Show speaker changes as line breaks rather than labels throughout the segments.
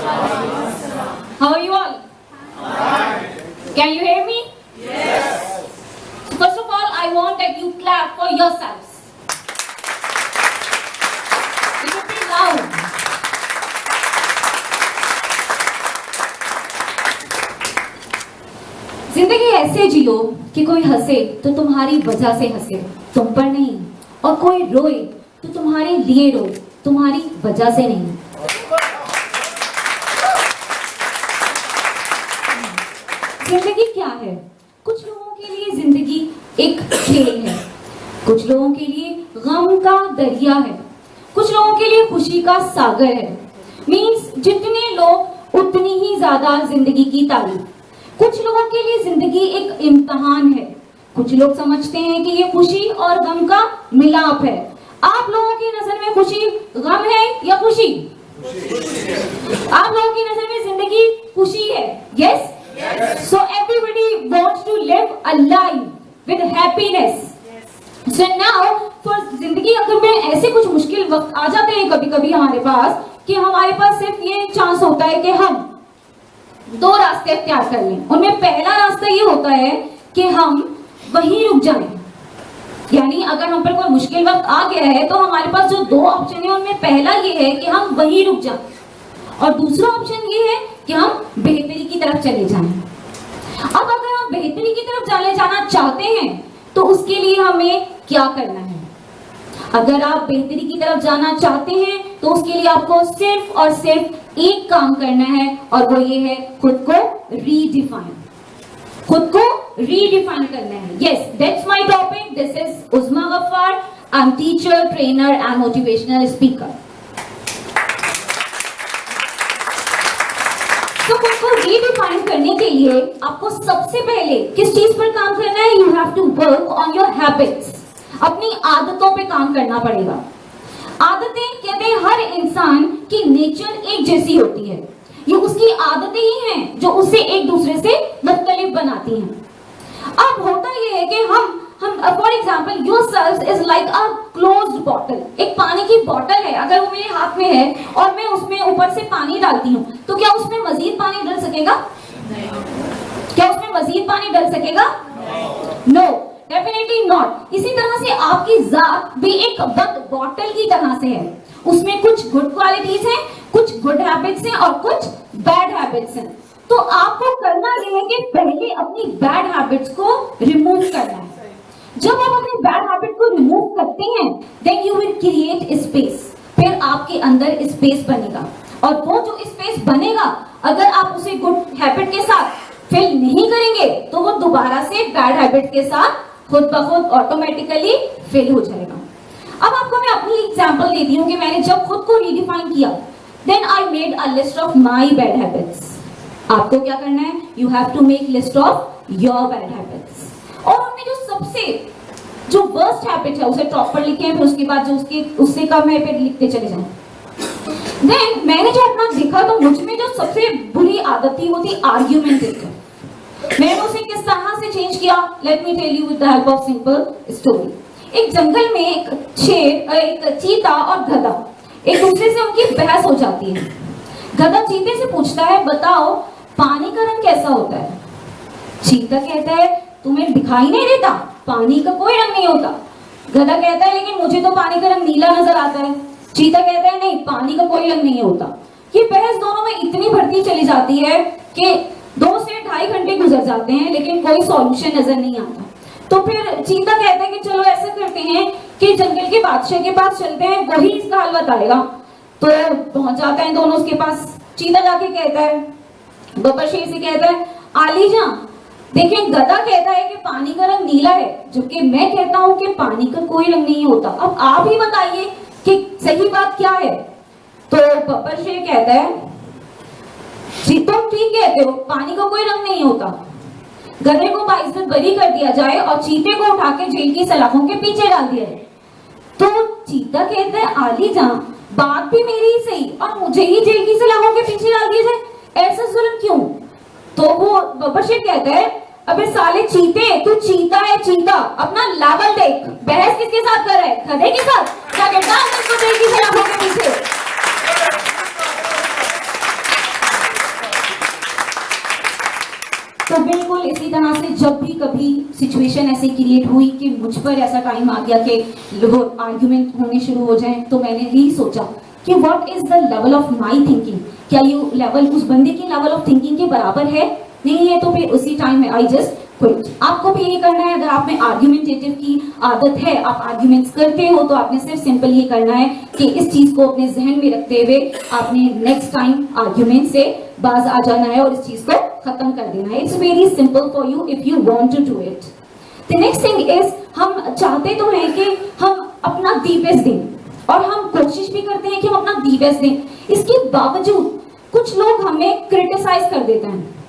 How are you all? Can you hear me? Yes. So first of all, I want that you clap for yourselves. It should be loud. जिंदगी ऐसे जियो कि कोई हंसे तो तुम्हारी वजह से हंसे, तुम पर नहीं, और कोई रोए तो तुम्हारे लिए रोए, तुम्हारी वजह से नहीं। जिंदगी क्या है? कुछ लोगों के लिए जिंदगी एक खेल है, कुछ लोगों के लिए गम का दरिया है, कुछ लोगों के लिए खुशी का सागर है। मीन्स जितने लोग उतनी ही ज्यादा जिंदगी की तारीफ। कुछ लोगों के लिए जिंदगी एक इम्तिहान है, कुछ लोग समझते हैं कि ये खुशी और गम का मिलाप है। आप लोगों की नजर में खुशी गम है या खुशी? आप लोगों की नजर में जिंदगी खुशी है? Yes? So everybody wants to live a life with happiness. So now for जिंदगी अगर में ऐसे कुछ मुश्किल वक्त आ जाते हैं कभी-कभी हमारे पास कि हमारे पास सिर्फ ये चांस होता है कि हम दो रास्ते अख्तियार कर लें। उनमें पहला रास्ता ये होता है कि हम वहीं रुक जाएं। यानी अगर हम पर कोई मुश्किल वक्त आ गया है तो हमारे पास जो दो ऑप्शन है उनमें पहला ये है कि हम वहीं रुक जाएं, और दूसरा ऑप्शन ये है कि हम बेहतरी की तरफ चले जाएं। अब अगर हम बेहतरी की तरफ जाना चाहते हैं तो उसके लिए हमें क्या करना है? अगर आप बेहतरी की तरफ जाना चाहते हैं तो उसके लिए आपको सिर्फ और सिर्फ एक काम करना है, और वो ये है खुद को रीडिफाइन। खुद को रीडिफाइन करना है। Yes, that's my topic. This is Uzma Gaffar. I am teacher, trainer and motivational speaker. तो खुद को रीडिफाइन करने के लिए आपको सबसे पहले किस चीज पर काम करना है? You have to work on your habits. अपनी आदतों पे काम करना पड़ेगा। आदतें कहते हैं हर इंसान की नेचर एक जैसी होती है, ये उसकी आदतें ही हैं जो उसे एक दूसरे से मुख्तलिफ बनाती हैं। अब होता ये है कि हम for example yourself is like a closed bottle. एक पानी की बॉटल है, अगर वो मेरे हाथ में है और मैं उसमें ऊपर से पानी डालती हूँ तो क्या उसमें मजीद पानी डल सकेगा? क्या उसमें मजीद पानी डल सकेगा? No, definitely not. इसी तरह से आपकी जात भी एक बंद बॉटल की तरह से है। उसमें कुछ गुड क्वालिटीज हैं, कुछ गुड हैबिट्स हैं और कुछ बैड हैबिट्स हैं। तो आपको करना यह है कि पहले अपनी बैड हैबिट्स को रिमूव करना है। जब आप अपनी बैड हैबिट को रिमूव करते हैं then you will create space. फिर आपके अंदर स्पेस बनेगा, और वो जो स्पेस बनेगा अगर आप उसे गुड हैबिट के साथ फिल नहीं करेंगे तो वो दोबारा से बैड हैबिट के साथ खुद ब खुद ऑटोमेटिकली फिल हो जाएगा। अब आपको मैं अपनी एग्जांपल देती हूँ कि मैंने जब खुद को रीडिफाइन किया then I made a list of my bad habits. आपको क्या करना है? You have to make list of your bad habits, और उनमें जो वर्स्ट हैबिट है उसे टॉप पर लिखें, फिर उसके बाद जो उससे कम है फिर लिखते चले जाएं। देन मैंने जो अपना देखा तो मुझ में जो सबसे बुरी आदत थी वो थी आर्ग्यूमेंटेटिव। मैंने उसे किस तरह से चेंज किया? Let me tell you with the help of simple story. एक जंगल में एक शेर, एक चीता और गधा एक दूसरे से उनकी बहस हो जाती है। गधा चीते से पूछता है, बताओ पानी का रंग कैसा होता है? चीता कहता है, तुम्हें दिखाई नहीं देता? पानी का कोई रंग नहीं होता। गधा कहता है, लेकिन मुझे तो पानी का रंग नीला नजर आता है। चीता कहता है, नहीं, पानी का कोई रंग नहीं होता। ये बहस दोनों में इतनी बढ़ती चली जाती है कि 2 से 2.5 घंटे गुजर जाते हैं लेकिन कोई सॉल्यूशन नजर नहीं आता। तो फिर चीता कहता है कि चलो ऐसा करते हैं कि जंगल के बादशाह के पास चलते हैं, वही इसका हल बताएगा। तो पहुंच जाते हैं दोनों उसके पास। चीता जाके कहता है, बब्बर शेर से कहता है, आलीजा देखिए, गधा कहता है कि पानी का रंग नीला है, जबकि मैं कहता हूं कि पानी का कोई रंग नहीं होता। अब आप ही बताइए कि सही बात क्या है? तो बब्बर शेर कहता है, जी तुम ठीक कहते हो, पानी का कोई रंग नहीं होता। गधे को बाइज्जत बरी कर दिया जाए और चीते को उठा के जेल की सलाखों के पीछे डाल दिया जाए। तो चीता कहता है, आलीजा बात भी मेरी ही सही और मुझे ही जेल की सलाखों के पीछे डाल दिया जाए, ऐसा जुल्म क्यों? तो वो बब्बर शेर कहता है, अबे साले चीते, तू चीता है चीता, अपना लेवल देख। बहस किसके साथ कर रहा है? गधे के साथ। क्या कहता है इसको जेल की सलाखों के पीछे? तो बिल्कुल इसी तरह से जब भी कभी सिचुएशन ऐसी क्रिएट हुई कि मुझ पर ऐसा टाइम आ गया कि आर्ग्यूमेंट होने शुरू हो जाए, तो मैंने यही सोचा कि what is the level of my thinking, क्या ये लेवल उस बंदे की लेवल ऑफ थिंकिंग के बराबर है, नहीं है तो फिर उसी टाइम में आई जस्ट क्विट। आपको भी ये करना है, अगर आप में आर्ग्यूमेंटेटिव की आदत है, आप आर्ग्यूमेंट्स करते हो, तो आपने सिर्फ सिंपल ये करना है कि इस चीज को अपने जहन में रखते हुए आपने नेक्स्ट टाइम आर्ग्यूमेंट से बाज आ जाना है और इस चीज को खत्म कर देना है। It's very simple for you if you want to do it. The next thing is, हम चाहते तो हैं कि हम अपना दी बेस्ट दें, और हम कोशिश भी करते हैं कि हम अपना दी बेस्ट दें, इसके बावजूद कुछ लोग हमें क्रिटिसाइज कर देते हैं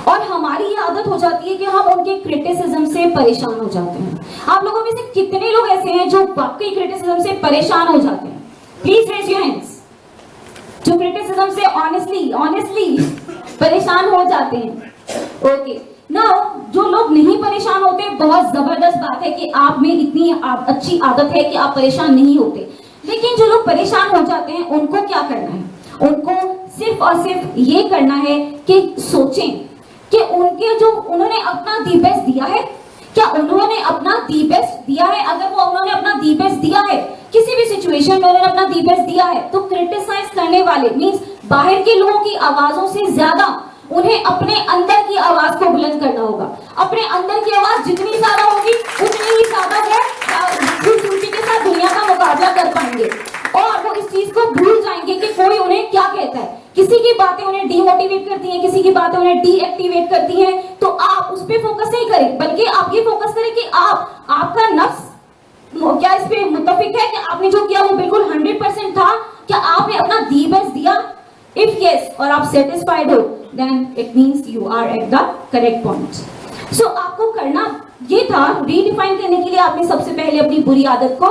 और हमारी ये आदत हो जाती है कि हम उनके क्रिटिसिज्म से परेशान हो जाते हैं। आप लोगों में से कितने लोग ऐसे हैं जो वाकई क्रिटिसिज्म से परेशान हो जाते हैं? Please raise your hands. जो क्रिटिसिज्म से ऑनेस्टली परेशान हो जाते हैं। ओके, नाउ जो लोग नहीं परेशान होते, बहुत जबरदस्त बात है कि आप में इतनी अच्छी आदत है कि आप परेशान नहीं होते। लेकिन जो लोग परेशान हो जाते हैं, उनको क्या करना है? उनको सिर्फ और सिर्फ ये करना है कि सोचें कि उन्होंने अपना दी बेस्ट दिया है। क्या उन्होंने अपना दी बेस्ट दिया है? अगर वो उन्होंने अपना दी बेस्ट दिया है, किसी भी सिचुएशन में उन्होंने अपना दी बेस्ट दिया है, तो क्रिटिसाइज करने वाले मींस बाहर के लोगों की आवाजों से ज्यादा उन्हें अपने अंदर की आवाज को बुलंद करना होगा। अपने अंदर की आवाज जितनी ज्यादा होगी, उतनी ही ज्यादा वो खूबसूरती के साथ दुनिया का मुकाबला कर पाएंगे, और वो इस चीज को भूल जाएंगे कि कोई उन्हें क्या कहता है। किसी की बातें उन्हें डीमोटिवेट करती हैं, किसी की बातें उन्हें डीएक्टिवेट करती हैं, तो आप उस पर फोकस नहीं करें, बल्कि आप ये फोकस करें कि आपका नफ्स क्या इस पे मुत्तफिक है कि आपने जो किया वो बिल्कुल 100% था? क्या आपने अपना दी बेस्ट दिया? इफ यस, और आप सेटिस्फाइड हो, then it means you are at the correct point. So आपको करना ये था, रीडिफाइन करने के लिए आपने सबसे पहले अपनी बुरी आदत को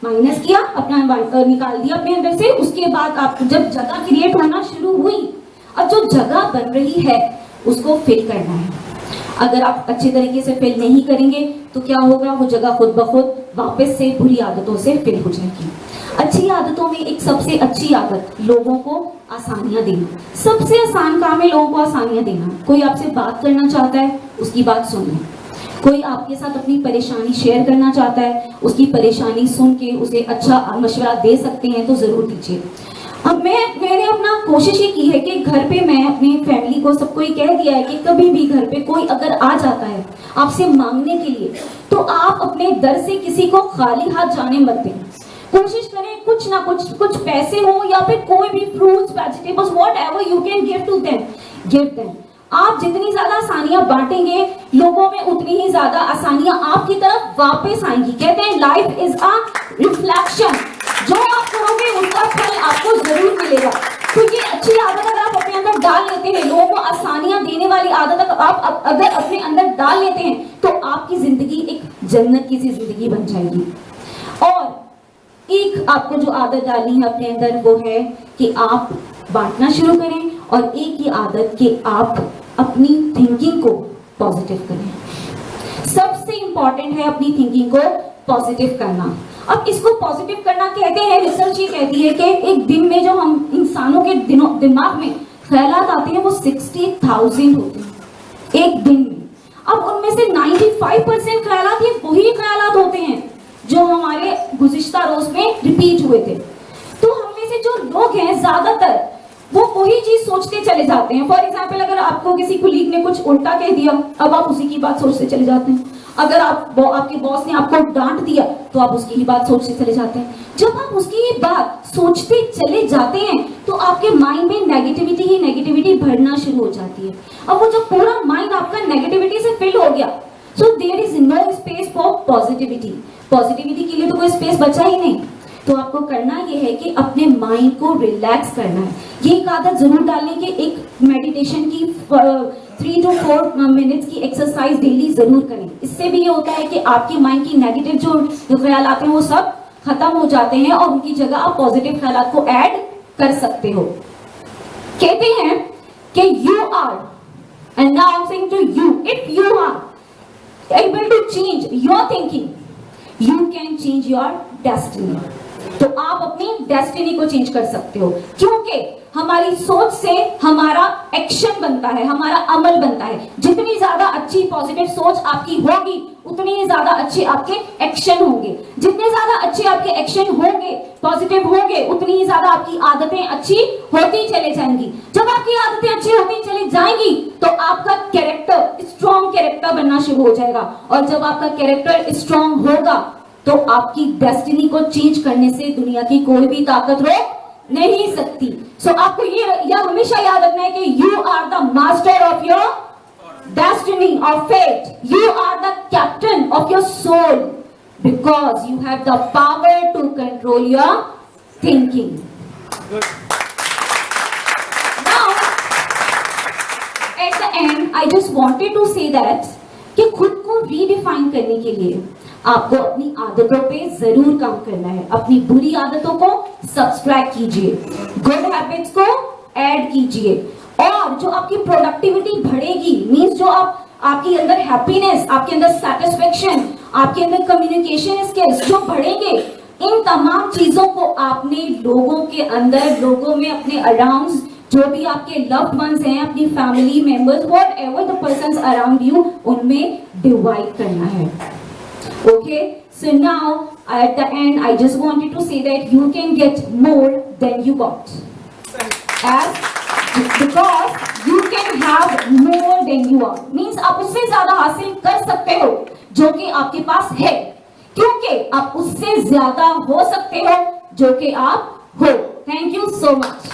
माइनस किया, अपना निकाल दिया अपने अंदर से। उसके बाद आपको जब जगह क्रिएट होना शुरू हुई, अब जो जगह बन रही है उसको फिल करना है। अगर आप अच्छे तरीके से फिल नहीं करेंगे तो क्या होगा? वो जगह खुद ब खुद वापस से बुरी आदतों से फिल हो जाएगी। अच्छी आदतों में एक सबसे अच्छी आदत लोगों को आसानियां देना। सबसे आसान काम है लोगों को आसानियां देना। कोई आपसे बात करना चाहता है, उसकी बात सुनना। कोई आपके साथ अपनी परेशानी शेयर करना चाहता है, उसकी परेशानी सुन के उसे अच्छा मशवरा दे सकते हैं तो जरूर दीजिए। अब मैंने अपना कोशिश ये की है कि घर पे मैं अपनी फैमिली को सबको ये कह दिया है कि कभी भी घर पे कोई अगर आ जाता है आपसे मांगने के लिए, तो आप अपने दर से किसी को खाली हाथ जाने मत दें। कोशिश करें कुछ ना कुछ पैसे हो या फिर कोई भी fruits, vegetables, whatever you can give to them, give them. आप जितनी ज्यादा आसानियां बांटेंगे लोगों में, उतनी ही ज्यादा आसानियां आपकी तरफ वापस आएंगी। कहते हैं लाइफ इज अ रिफ्लेक्शन। जो आप करोगे उसका फल आपको जरूर मिलेगा। तो ये अच्छी आदत अगर आप अपने अंदर डाल लेते हैं, लोगों को आसानियां देने वाली आदत आप अगर अपने अंदर डाल लेते हैं, तो आपकी जिंदगी एक जन्नत की सी जिंदगी बन जाएगी। और एक आपको जो आदत डालनी है अपने अंदर, वो है कि आप बांटना शुरू करें, और एक ही आदत कि आप अपनी थिंकिंग को पॉजिटिव करें। सबसे इंपॉर्टेंट है अपनी थिंकिंग को पॉजिटिव करना। अब इसको पॉजिटिव करना कहते हैं, रिसर्च ये कहती है कि एक दिन में जो हम इंसानों के दिमाग में ख्यालात आते हैं वो 60,000 होते हैं एक दिन में। अब उनमें से 95% ख्यालात ये वही ख्यालात होते हैं जो हमारे गुज़िश्ता रोज में रिपीट हुए थे। तो हममें से जो लोग हैं ज्यादातर वो वही चीज सोचते चले जाते हैं। फॉर एग्जाम्पल, अगर आपको किसी कुलीग ने कुछ उल्टा कह दिया, अब आप उसी की बात सोचते चले जाते हैं। अगर आपके बॉस ने आपको डांट दिया तो आप उसकी ही बात सोचते चले जाते हैं। जब आप उसकी ही बात सोचते चले जाते हैं तो आपके माइंड में नेगेटिविटी भरना शुरू हो जाती है। अब वो जब पूरा माइंड आपका नेगेटिविटी से फिल हो गया, so there is no space for positivity. Positivity के लिए तो कोई स्पेस बचा ही नहीं। तो आपको करना ये है कि अपने माइंड को रिलैक्स करना है। ये एक आदत जरूर डालने की, एक मेडिटेशन की 3 to 4 मिनट्स की एक्सरसाइज डेली जरूर करें। इससे भी ये होता है कि आपके माइंड की नेगेटिव जो ख्याल आते हैं वो सब खत्म हो जाते हैं और उनकी जगह आप पॉजिटिव ख्याल को ऐड कर सकते हो। कहते हैं कि you are, and now I am saying to you, if you are able to change your thinking, you can change your destiny. तो आप अपनी डेस्टिनी को चेंज कर सकते हो, क्योंकि हमारी सोच से हमारा एक्शन बनता बनता है, हमारा अमल बनता है। जितनी ज्यादा अच्छी पॉजिटिव सोच आपकी होगी उतनी ही ज्यादा अच्छे आपके एक्शन होंगे। जितने ज्यादा अच्छे आपके एक्शन होंगे, पॉजिटिव होंगे, उतनी ही ज्यादा आपकी आदतें अच्छी होती चले जाएंगी। जब आपकी आदतें अच्छी होती चली जाएंगी तो आपका कैरेक्टर स्ट्रॉन्ग कैरेक्टर बनना शुरू हो जाएगा, और जब आपका कैरेक्टर स्ट्रॉन्ग होगा तो आपकी डेस्टिनी को चेंज करने से दुनिया की कोई भी ताकत रोक नहीं सकती। सो आपको ये हमेशा याद रखना है कि you are the master of your destiny or fate. You are the captain of your soul because you have the power to control your thinking. Good. Now, at the end, I just wanted to say that कि खुद को redefine करने के लिए आपको अपनी आदतों पे जरूर काम करना है। अपनी बुरी आदतों को सब्सट्रैक्ट कीजिए, गुड हैबिट्स को ऐड कीजिए, और जो आपकी प्रोडक्टिविटी बढ़ेगी, मींस जो आपके अंदर हैप्पीनेस, आपके अंदर सेटिस्फेक्शन, आपके अंदर कम्युनिकेशन स्किल्स जो बढ़ेंगे, इन तमाम चीजों को आपने लोगों के अंदर, लोगों में, अपने अराउंड जो भी आपके लव्ड वंस हैं, अपनी family members, whatever the persons around you, उनमें डिवाइड करना है। Okay, so now at the end I just wanted to say that you can get more than you got, because you can have more than you are, means आप उससे ज्यादा हासिल कर सकते हो जो कि आपके पास है, क्योंकि आप उससे ज्यादा हो सकते हो जो कि आप हो। Thank you so much.